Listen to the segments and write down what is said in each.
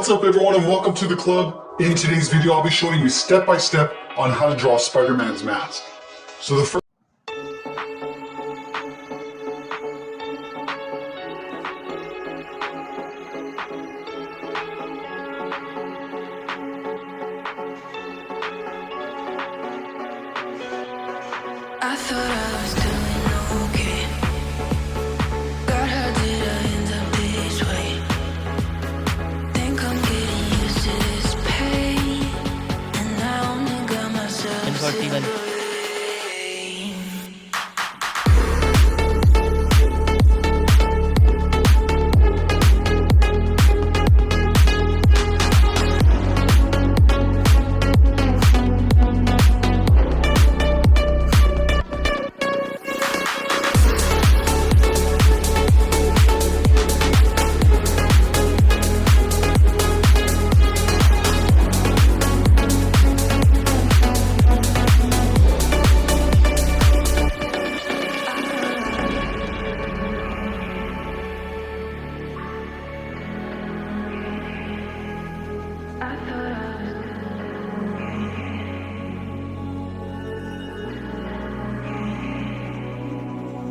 What's up everyone and welcome to the club. In today's video I'll be showing you step by step on how to draw Spider-Man's mask. So the first I thought I was doing okay. God, how did I end up this way? Think I'm getting used to this pain, and I only got myself to blame.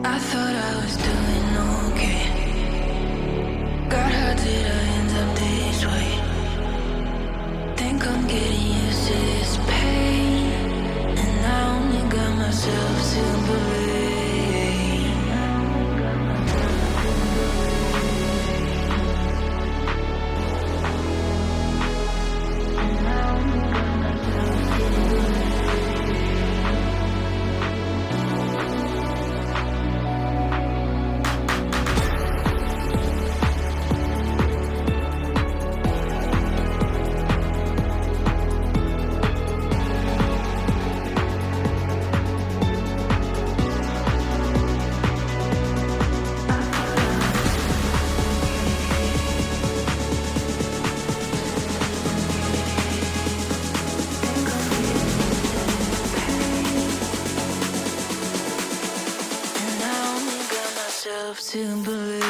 I thought I was doing okay. God, how did I end up this way? Think I'm getting used to this pain, and I only got myself to blame. To believe.